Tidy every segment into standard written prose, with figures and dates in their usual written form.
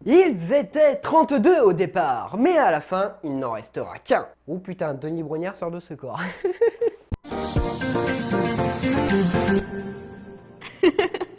Ils étaient 32 au départ, mais à la fin, il n'en restera qu'un. Oh putain, Denis Brognard sort de ce corps.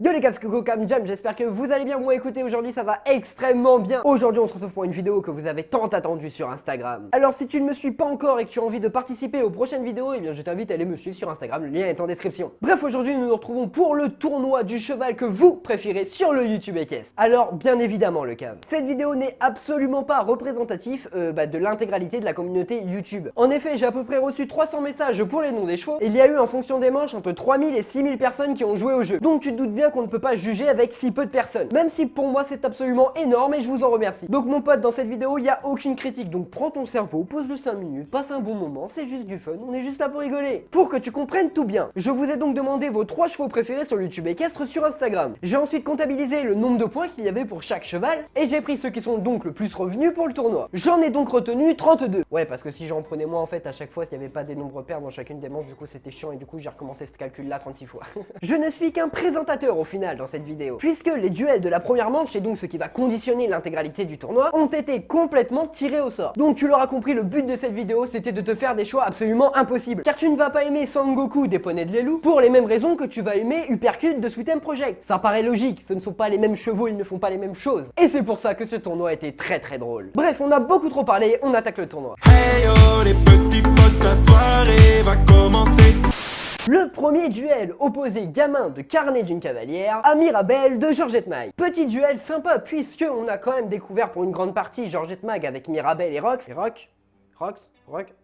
Yo les gars, c'est Coco Cam Jam, j'espère que vous allez bien. Moi écoutez, aujourd'hui ça va extrêmement bien. Aujourd'hui on se retrouve pour une vidéo que vous avez tant attendue sur Instagram. Alors si tu ne me suis pas encore et que tu as envie de participer aux prochaines vidéos, eh bien je t'invite à aller me suivre sur Instagram, le lien est en description. Bref, aujourd'hui nous nous retrouvons pour le tournoi du cheval que vous préférez sur le YouTube Equestre. Alors bien évidemment le cave, cette vidéo n'est absolument pas représentatif de l'intégralité de la communauté YouTube. En effet, j'ai à peu près reçu 300 messages pour les noms des chevaux et il y a eu en fonction des manches entre 3000 et 6000 personnes qui ont joué au jeu. Donc tu te doutes bien qu'on ne peut pas juger avec si peu de personnes. Même si pour moi c'est absolument énorme et je vous en remercie. Donc mon pote, dans cette vidéo il n'y a aucune critique. Donc prends ton cerveau, pose-le 5 minutes, passe un bon moment, c'est juste du fun, on est juste là pour rigoler. Pour que tu comprennes tout bien, je vous ai donc demandé vos 3 chevaux préférés sur YouTube Équestre sur Instagram. J'ai ensuite comptabilisé le nombre de points qu'il y avait pour chaque cheval et j'ai pris ceux qui sont donc le plus revenus pour le tournoi. J'en ai donc retenu 32. Ouais, parce que si j'en prenais moins en fait à chaque fois, s'il n'y avait pas des nombres pairs dans chacune des manches, du coup c'était chiant et du coup j'ai recommencé ce calcul là 36 fois. Je ne suis qu'un présentateur au final dans cette vidéo, puisque les duels de la première manche, et donc ce qui va conditionner l'intégralité du tournoi, ont été complètement tirés au sort. Donc tu l'auras compris, le but de cette vidéo c'était de te faire des choix absolument impossibles, car tu ne vas pas aimer Sangoku des poneys de Lelou pour les mêmes raisons que tu vas aimer Uppercut de Sweet Project. Ça paraît logique, ce ne sont pas les mêmes chevaux, ils ne font pas les mêmes choses, et c'est pour ça que ce tournoi était très très drôle. Bref, on a beaucoup trop parlé, on attaque le tournoi. Hey oh les petits potes, la soirée va commencer. Le premier duel opposait Gamin de Carnet d'une Cavalière à Mirabelle de Georgette Mag. Petit duel sympa puisque on a quand même découvert pour une grande partie Georgette Mag avec Mirabelle et Rox. Et Rox,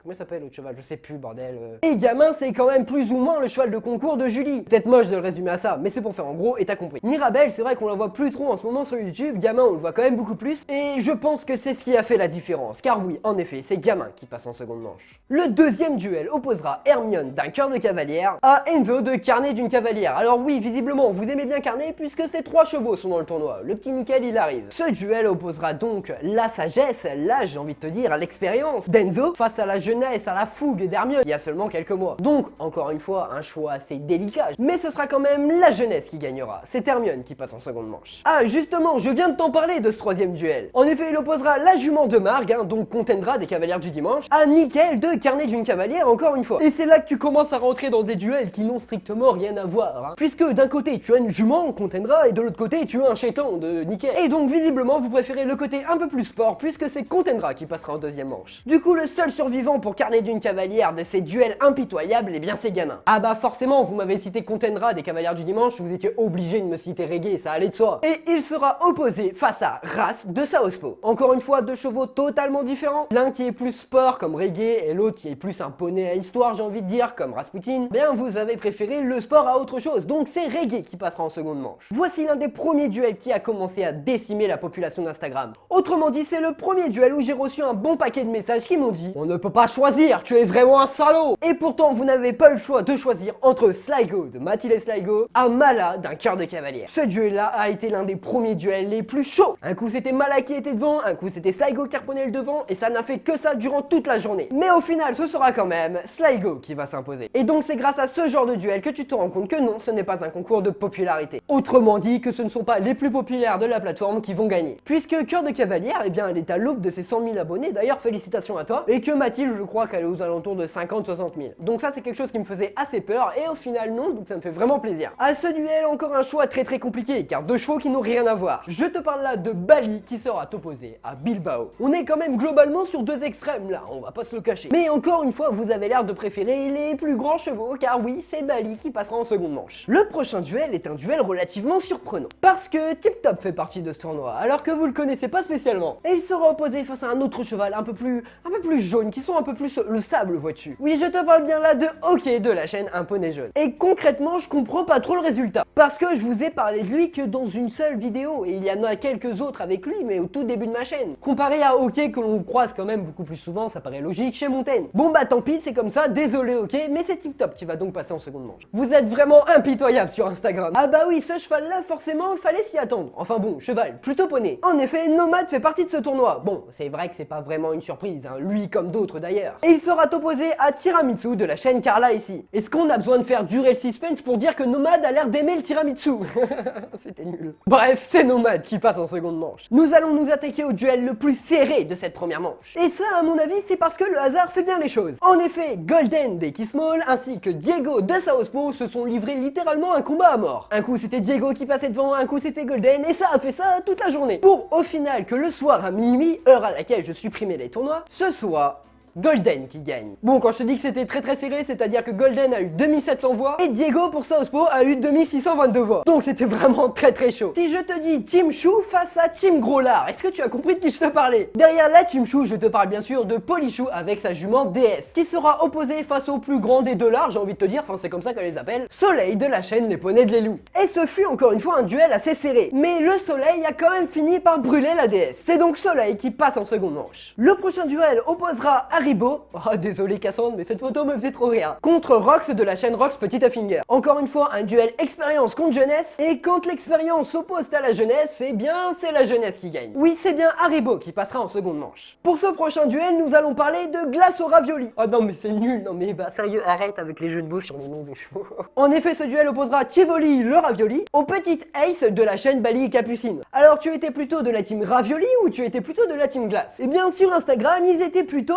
comment il s'appelle l'autre cheval? Je sais plus, bordel. Et Gamin, c'est quand même plus ou moins le cheval de concours de Julie. Peut-être moche de le résumer à ça, mais c'est pour faire en gros et t'as compris. Mirabelle, c'est vrai qu'on la voit plus trop en ce moment sur YouTube. Gamin, on le voit quand même beaucoup plus. Et je pense que c'est ce qui a fait la différence. Car oui, en effet, c'est Gamin qui passe en seconde manche. Le deuxième duel opposera Hermione d'un cœur de cavalière à Enzo de Carnet d'une Cavalière. Alors oui, visiblement, vous aimez bien Carnet puisque ces 3 chevaux sont dans le tournoi. Le petit nickel, il arrive. Ce duel opposera donc la sagesse, l'âge, j'ai envie de te dire, l'expérience d'Enzo face à la jeunesse, à la fougue d'Hermione il y a seulement quelques mois. Donc, encore une fois, un choix assez délicat. Mais ce sera quand même la jeunesse qui gagnera. C'est Hermione qui passe en seconde manche. Ah, justement, je viens de t'en parler de ce troisième duel. En effet, il opposera la jument de Margue, donc Contendra des Cavalières du Dimanche, à Nickel de Carnet d'une Cavalière, encore une fois. Et c'est là que tu commences à rentrer dans des duels qui n'ont strictement rien à voir. Puisque d'un côté, tu as une jument, Contendra, et de l'autre côté, tu as un chétan de Nickel. Et donc, visiblement, vous préférez le côté un peu plus sport, puisque c'est Contendra qui passera en deuxième manche. Du coup, le seul survivant pour Carnet d'une Cavalière de ces duels impitoyables, eh bien c'est Gamin. Ah bah forcément, vous m'avez cité Contendra des Cavalières du Dimanche, vous étiez obligé de me citer Reggae, ça allait de soi. Et il sera opposé face à Race de Saospo. Encore une fois, 2 chevaux totalement différents. L'un qui est plus sport comme Reggae et l'autre qui est plus un poney à histoire, j'ai envie de dire, comme Rasputin. Bien, vous avez préféré le sport à autre chose, donc c'est Reggae qui passera en seconde manche. Voici l'un des premiers duels qui a commencé à décimer la population d'Instagram. Autrement dit, c'est le premier duel où j'ai reçu un bon paquet de messages qui m'ont dit: on ne peut pas choisir, tu es vraiment un salaud. Et pourtant vous n'avez pas eu le choix de choisir entre Sligo de Mathilde Sligo à Mala d'un cœur de cavalière. Ce duel là a été l'un des premiers duels les plus chauds. Un coup c'était Mala qui était devant, un coup c'était Sligo qui reprenait le devant, et ça n'a fait que ça durant toute la journée. Mais au final ce sera quand même Sligo qui va s'imposer. Et donc c'est grâce à ce genre de duel que tu te rends compte que non, ce n'est pas un concours de popularité. Autrement dit, que ce ne sont pas les plus populaires de la plateforme qui vont gagner. Puisque Cœur de Cavalière, eh bien elle est à l'aube de ses 100 000 abonnés, d'ailleurs félicitations à toi, et que Mathilde, je crois qu'elle est aux alentours de 50-60 000. Donc ça c'est quelque chose qui me faisait assez peur, et au final non, donc ça me fait vraiment plaisir. À ce duel, encore un choix très très compliqué, car 2 chevaux qui n'ont rien à voir. Je te parle là de Bali qui sera opposé à Bilbao. On est quand même globalement sur 2 extrêmes là, on va pas se le cacher. Mais encore une fois, vous avez l'air de préférer les plus grands chevaux, car oui, c'est Bali qui passera en seconde manche. Le prochain duel est un duel relativement surprenant, parce que Tip Top fait partie de ce tournoi, alors que vous le connaissez pas spécialement. Et il sera opposé face à un autre cheval un peu plus jaune, qui sont un peu plus le sable, vois-tu. Oui, je te parle bien là de Hockey de la chaîne Un Poney Jaune. Et concrètement, je comprends pas trop le résultat, parce que je vous ai parlé de lui que dans une seule vidéo, et il y en a quelques autres avec lui, mais au tout début de ma chaîne. Comparé à Hockey que l'on croise quand même beaucoup plus souvent, ça paraît logique chez Montaigne. Bon bah tant pis, c'est comme ça, désolé Hockey, mais c'est Tip Top qui va donc passer en seconde manche. Vous êtes vraiment impitoyable sur Instagram. Ah bah oui, ce cheval là, forcément, il fallait s'y attendre. Enfin bon, cheval, plutôt poney. En effet, Nomade fait partie de ce tournoi. Bon, c'est vrai que c'est pas vraiment une surprise, hein. lui comme d'autres d'ailleurs. Et il sera opposé à Tiramisu de la chaîne Carla ici. Est-ce qu'on a besoin de faire durer le suspense pour dire que Nomad a l'air d'aimer le tiramisu? C'était nul. Bref, c'est Nomad qui passe en seconde manche. Nous allons nous attaquer au duel le plus serré de cette première manche. Et ça, à mon avis, c'est parce que le hasard fait bien les choses. En effet, Golden des Small ainsi que Diego de Southpaw se sont livrés littéralement un combat à mort. Un coup c'était Diego qui passait devant, un coup c'était Golden, et ça a fait ça toute la journée. Pour au final que le soir à minuit, heure à laquelle je supprimais les tournois, ce soit Golden qui gagne. Bon, quand je te dis que c'était très serré, c'est-à-dire que Golden a eu 2700 voix et Diego pour Southpaw a eu 2622 voix. Donc c'était vraiment très chaud. Si je te dis Team Chou face à Team Gros Lard, est-ce que tu as compris de qui je te parlais? Derrière la Team Chou, je te parle bien sûr de Polichou avec sa jument DS, qui sera opposée face au plus grand des deux lards, j'ai envie de te dire, enfin c'est comme ça qu'elle les appelle, Soleil de la chaîne Les Poneys de l'Élou. Et ce fut encore une fois un duel assez serré, mais le Soleil a quand même fini par brûler la DS. C'est donc Soleil qui passe en seconde manche. Le prochain duel opposera Haribo, oh désolé Cassandre, mais cette photo me faisait trop rire, contre Rox de la chaîne Rox Petit à Finger. Encore une fois, un duel expérience contre jeunesse, et quand l'expérience s'oppose à la jeunesse, eh bien c'est la jeunesse qui gagne. Oui, c'est bien Haribo qui passera en seconde manche. Pour ce prochain duel, nous allons parler de glace au ravioli. Oh non mais c'est nul, non mais bah sérieux, arrête avec les jeux de mots sur les noms des chevaux. En effet, ce duel opposera Tivoli le ravioli au petit Ace de la chaîne Bali et Capucine. Alors tu étais plutôt de la team ravioli ou tu étais plutôt de la team glace? Eh bien sur Instagram, ils étaient plutôt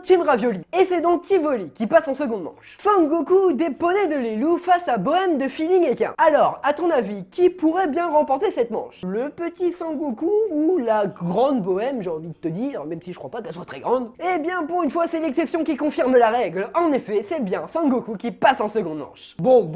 team ravioli. Et c'est donc Tivoli qui passe en seconde manche. Sangoku des Poneys de l'Élou face à Bohème de Feeling Equin. Alors, à ton avis, qui pourrait bien remporter cette manche? Le petit Sangoku ou la grande Bohème, j'ai envie de te dire, même si je crois pas qu'elle soit très grande? Eh bien, pour une fois, c'est l'exception qui confirme la règle. En effet, c'est bien Sangoku qui passe en seconde manche. Bon,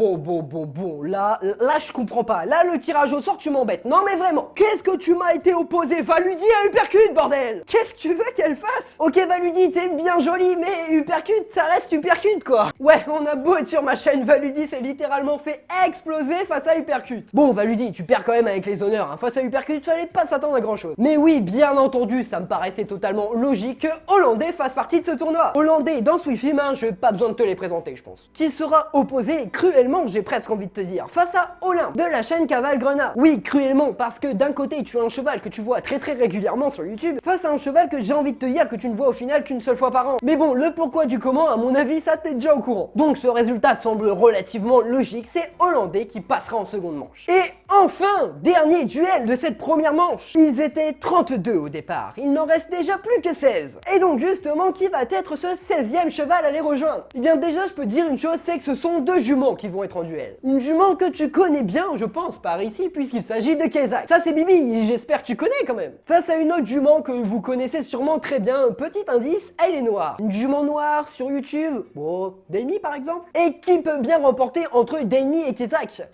là, je comprends pas. Là, le tirage au sort, tu m'embêtes. Non, mais vraiment, qu'est-ce que tu m'as été opposé? Valudi à Uppercut, bordel! Qu'est-ce que tu veux qu'elle fasse? Ok, Valudi, t'es bien jolie, mais Uppercut, ça reste Uppercut, quoi. Ouais, on a beau être sur ma chaîne, Valudi s'est littéralement fait exploser face à Uppercut. Bon, Valudi, tu perds quand même avec les honneurs, hein. Face à Uppercut, fallait pas s'attendre à grand chose. Mais oui, bien entendu, ça me paraissait totalement logique que Hollandais fasse partie de ce tournoi. Hollandais dans Swifim, hein, j'ai pas besoin de te les présenter, je pense. Qui sera opposé cruellement, j'ai presque envie de te dire, face à Olympe de la chaîne Caval Grenat. Oui, cruellement, parce que d'un côté, tu as un cheval que tu vois très régulièrement sur YouTube, face à un cheval que j'ai envie de te dire que tu ne vois au final qu'une seule fois par an. Mais bon, le pourquoi du comment, à mon avis, ça t'es déjà au courant. Donc ce résultat semble relativement logique, c'est Hollandais qui passera en seconde manche. Et enfin, dernier duel de cette première manche. Ils étaient 32 au départ, il n'en reste déjà plus que 16. Et donc justement, qui va être ce 16e cheval à les rejoindre? Eh bien déjà, je peux te dire une chose, c'est que ce sont deux juments qui vont être en duel. Une jument que tu connais bien, je pense, par ici, puisqu'il s'agit de Kezai. Ça c'est Bibi, j'espère que tu connais quand même. Face à une autre jument que vous connaissez sûrement très bien, petit indice, elle est noire. Une jument noire sur YouTube, bon, Daimi par exemple. Et qui peut bien remporter entre Daimi et Kezai?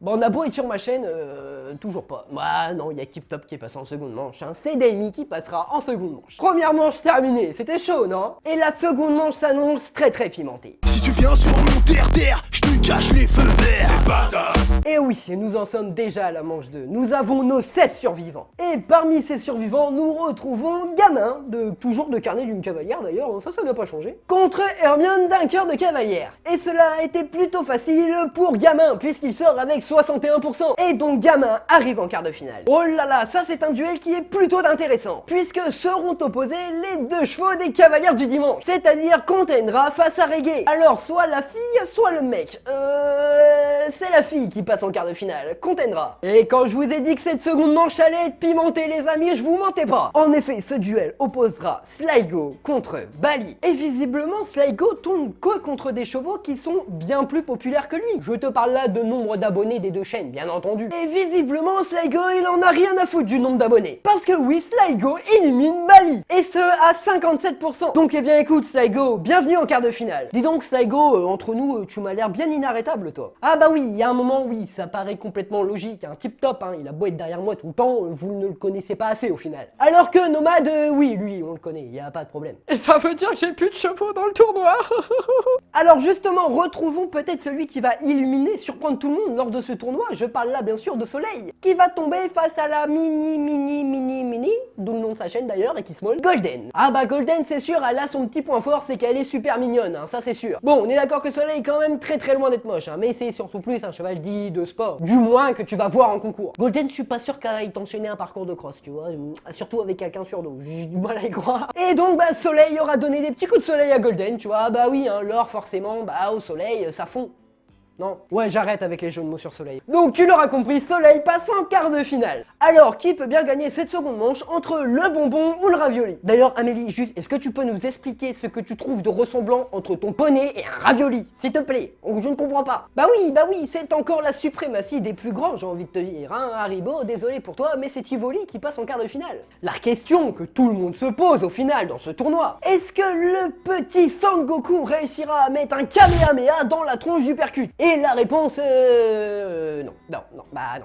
Bon, on a beau être sur ma chaîne, toujours pas. Bah non, il y a Tip Top qui est passé en seconde manche, hein. C'est Daimi qui passera en seconde manche. Première manche terminée, c'était chaud, non? Et la seconde manche s'annonce très pimentée. Si tu viens sur mon terre, je te cache les feux verts. C'est badass. Et oui, nous en sommes déjà à la manche 2. Nous avons nos 16 survivants. Et parmi ces survivants, nous retrouvons Gamin, toujours de Carnet d'une Cavalière d'ailleurs, ça n'a pas changé, contre Hermione d'un Cœur de Cavalière. Et cela a été plutôt facile pour Gamin, puisqu'il sort avec 61%. Et donc Gamin arrive en quart de finale. Oh là là, ça c'est un duel qui est plutôt intéressant, puisque seront opposés les deux chevaux des Cavalières du dimanche, c'est-à-dire Contendra face à Reggae. Alors soit la fille, soit le mec. C'est la fille qui passe en quart de finale, Contendra. Et quand je vous ai dit que cette seconde manche allait être pimentée les amis, je vous mentais pas. En effet, ce duel opposera Sligo contre Bali. Et visiblement, Sligo tombe que contre des chevaux qui sont bien plus populaires que lui. Je te parle là de nombre d'abonnés des deux chaînes, bien entendu. Et visiblement, Sligo, il en a rien à foutre du nombre d'abonnés. Parce que oui, Sligo élimine Bali. Et ce, à 57%. Donc eh bien écoute, Sligo, bienvenue en quart de finale. Dis donc, Sligo, entre nous, tu m'as l'air bien inarrêtable, toi. Ah bah oui, il y a un moment, oui, ça paraît complètement logique, un tip top, hein, il a beau être derrière moi tout le temps, vous ne le connaissez pas assez au final. Alors que Nomad, oui, lui, on le connaît, il y a pas de problème. Et ça veut dire que j'ai plus de chevaux dans le tournoi. Alors justement, retrouvons peut-être celui qui va illuminer, surprendre tout le monde lors de ce tournoi, je parle là bien sûr de Soleil, qui va tomber face à la mini, dont le nom de sa sa chaîne d'ailleurs et qui se molle, Golden. Ah bah Golden c'est sûr, elle a son petit point fort, c'est qu'elle est super mignonne, hein, ça c'est sûr. Bon, on est d'accord que Soleil est quand même très loin d'être moche, hein, mais c'est surtout plus un cheval dit de sport. Du moins que tu vas voir en concours. Golden, je suis pas sûr qu'elle aille t'enchaîner un parcours de cross, tu vois, surtout avec quelqu'un sur dos, j'ai du mal à y croire. Et donc bah Soleil aura donné des petits coups de soleil à Golden, tu vois, bah oui, hein, l'or forcément, bah au soleil, ça fond. Non, ouais, j'arrête avec les jeux de mots sur Soleil. Donc tu l'auras compris, Soleil passe en quart de finale. Alors, qui peut bien gagner cette seconde manche entre le bonbon ou le ravioli? D'ailleurs, Amélie, juste, est-ce que tu peux nous expliquer ce que tu trouves de ressemblant entre ton poney et un ravioli? S'il te plaît, je ne comprends pas. Bah oui, c'est encore la suprématie des plus grands, j'ai envie de te dire. Hein, Haribo, désolé pour toi, mais c'est Tivoli qui passe en quart de finale. La question que tout le monde se pose au final dans ce tournoi, est-ce que le petit Sangoku réussira à mettre un Kamehameha dans la tronche du percute? Et la réponse, non, bah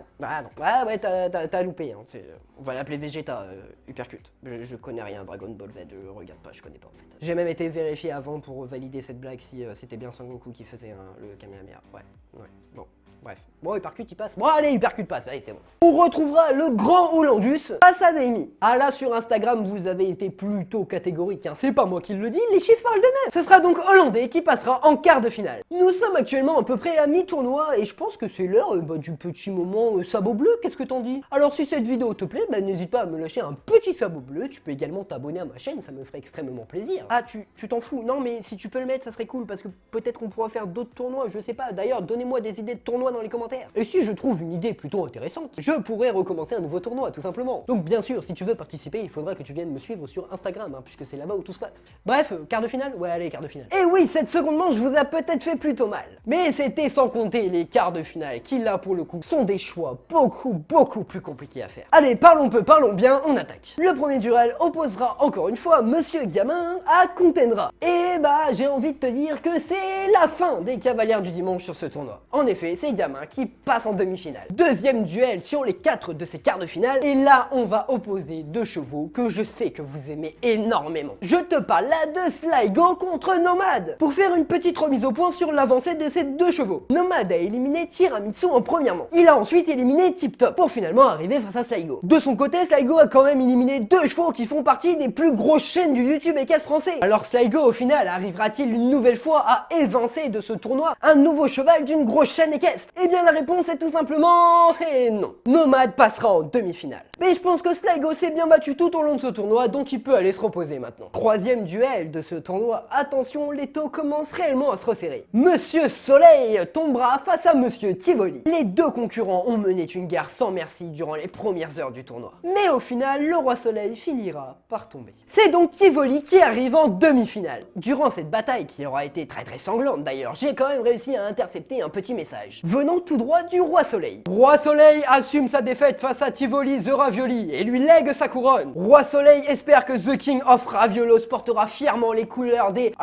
ouais, t'as loupé, hein. On va l'appeler Vegeta, Uppercut. Je connais rien, Dragon Ball Z, je regarde pas, je connais pas en fait. J'ai même été vérifié avant pour valider cette blague si c'était bien Sangoku qui faisait le Kamehameha, ouais, bon. Bref, bon, Uppercut il passe. Bon, allez, Uppercut passe, allez, c'est bon. On retrouvera le grand Hollandus face à Naimi. Ah là, sur Instagram, vous avez été plutôt catégorique, hein. C'est pas moi qui le dis, les chiffres parlent d'eux-mêmes. Ce sera donc Hollandais qui passera en quart de finale. Nous sommes actuellement à peu près à mi-tournoi et je pense que c'est l'heure du petit moment sabot bleu, qu'est-ce que t'en dis? Alors si cette vidéo te plaît, bah n'hésite pas à me lâcher un petit sabot bleu, tu peux également t'abonner à ma chaîne, ça me ferait extrêmement plaisir. Ah, tu t'en fous? Non, mais si tu peux le mettre, ça serait cool parce que peut-être qu'on pourra faire d'autres tournois, je sais pas. D'ailleurs, donnez-moi des idées de tournois dans les commentaires. Et si je trouve une idée plutôt intéressante, je pourrais recommencer un nouveau tournoi, tout simplement. Donc bien sûr, si tu veux participer, il faudra que tu viennes me suivre sur Instagram, hein, puisque c'est là-bas où tout se passe. Bref, quart de finale? Ouais, allez, quart de finale. Et oui, cette seconde manche vous a peut-être fait plutôt mal. Mais c'était sans compter les quarts de finale, qui là, pour le coup, sont des choix beaucoup plus compliqués à faire. Allez, parlons peu, parlons bien, on attaque. Le premier duel opposera encore une fois Monsieur Gamin à Contenra. Et bah, j'ai envie de te dire que c'est la fin des cavalières du dimanche sur ce tournoi. En effet, c'est Gamin qui passe en demi-finale. Deuxième duel sur les 4 de ces quarts de finale, et là on va opposer deux chevaux que je sais que vous aimez énormément. Je te parle là de Sligo contre Nomad. Pour faire une petite remise au point sur l'avancée de ces deux chevaux, Nomad a éliminé Tiramisu en première manche. Il a ensuite éliminé Tip Top pour finalement arriver face à Sligo. De son côté, Sligo a quand même éliminé deux chevaux qui font partie des plus grosses chaînes du YouTube équestre français. Alors Sligo au final arrivera-t-il une nouvelle fois à évincer de ce tournoi un nouveau cheval d'une grosse chaîne équestre? Eh bien la réponse est tout simplement non. Nomad passera en demi-finale. Mais je pense que Sligo s'est bien battu tout au long de ce tournoi, donc il peut aller se reposer maintenant. Troisième duel de ce tournoi, attention, les taux commencent réellement à se resserrer. Monsieur Soleil tombera face à Monsieur Tivoli. Les deux concurrents ont mené une guerre sans merci durant les premières heures du tournoi. Mais au final, le roi Soleil finira par tomber. C'est donc Tivoli qui arrive en demi-finale. Durant cette bataille, qui aura été très sanglante d'ailleurs, j'ai quand même réussi à intercepter un petit message venant tout droit du roi Soleil. Roi Soleil assume sa défaite face à Tivoli The Ravioli et lui lègue sa couronne. Roi Soleil espère que The King of Raviolos portera fièrement les couleurs des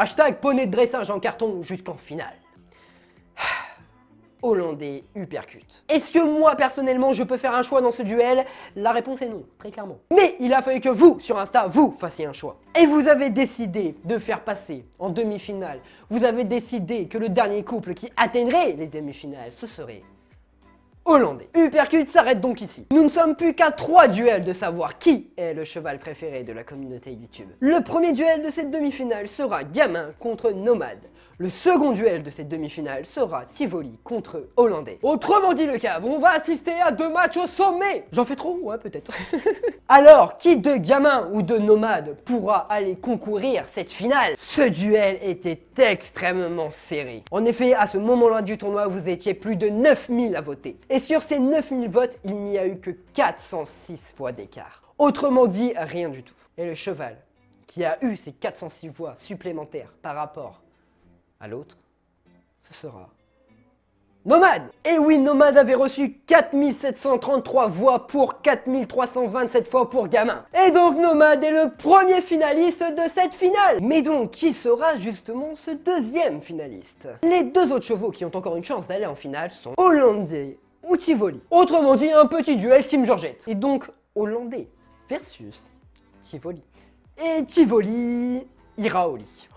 #poney de dressage en carton jusqu'en finale. Hollandais Uppercut. Est-ce que moi personnellement je peux faire un choix dans ce duel? La réponse est non, très clairement. Mais il a fallu que vous, sur Insta, vous fassiez un choix. Et vous avez décidé de faire passer en demi-finale, vous avez décidé que le dernier couple qui atteindrait les demi-finales, ce serait Hollandais. Uppercut s'arrête donc ici. Nous ne sommes plus qu'à 3 duels de savoir qui est le cheval préféré de la communauté YouTube. Le premier duel de cette demi-finale sera Gamin contre Nomad. Le second duel de cette demi-finale sera Tivoli contre Hollandais. Autrement dit le cave, on va assister à 2 matchs au sommet. J'en fais trop? Ouais, peut-être. Alors, qui de Gamin ou de Nomad pourra aller concourir cette finale? Ce duel était extrêmement serré. En effet, à ce moment-là du tournoi, vous étiez plus de 9000 à voter. Et sur ces 9000 votes, il n'y a eu que 406 voix d'écart. Autrement dit, rien du tout. Et le cheval, qui a eu ces 406 voix supplémentaires par rapport à l'autre, ce sera Nomad. Et oui, Nomad avait reçu 4733 voix pour 4327 fois pour Gamin. Et donc Nomad est le premier finaliste de cette finale. Mais donc, qui sera justement ce deuxième finaliste? Les deux autres chevaux qui ont encore une chance d'aller en finale sont Hollandais ou Tivoli. Autrement dit, un petit duel Team Georgette. Et donc, Hollandais versus Tivoli. Et Tivoli ira au lit.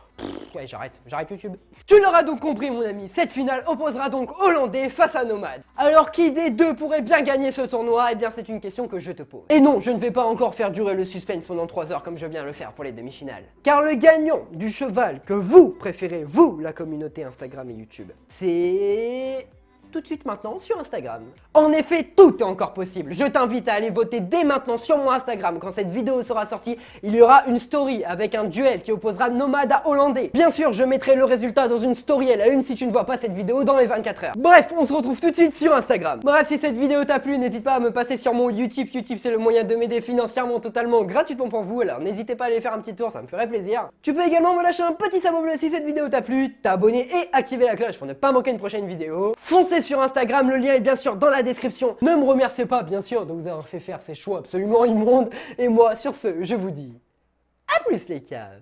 Ouais, j'arrête YouTube. Tu l'auras donc compris mon ami, cette finale opposera donc Hollandais face à Nomade. Alors qui des deux pourrait bien gagner ce tournoi? Eh bien c'est une question que je te pose. Et non, je ne vais pas encore faire durer le suspense pendant 3 heures comme je viens le faire pour les demi-finales. Car le gagnant du cheval que vous préférez, vous, la communauté Instagram et YouTube, c'est... tout de suite maintenant sur Instagram. En effet, tout est encore possible. Je t'invite à aller voter dès maintenant sur mon Instagram. Quand cette vidéo sera sortie, il y aura une story avec un duel qui opposera Nomade à Hollandais. Bien sûr, je mettrai le résultat dans une story à la une si tu ne vois pas cette vidéo dans les 24 heures. Bref, on se retrouve tout de suite sur Instagram. Bref, si cette vidéo t'a plu, n'hésite pas à me passer sur mon YouTube. YouTube, c'est le moyen de m'aider financièrement totalement gratuitement pour vous. Alors n'hésitez pas à aller faire un petit tour, ça me ferait plaisir. Tu peux également me lâcher un petit sabot bleu si cette vidéo t'a plu, t'abonner et activer la cloche pour ne pas manquer une prochaine vidéo. Foncez sur Instagram, le lien est bien sûr dans la description. Ne me remerciez pas bien sûr de vous avoir fait faire ces choix absolument immondes. Et moi, sur ce, je vous dis à plus les caves.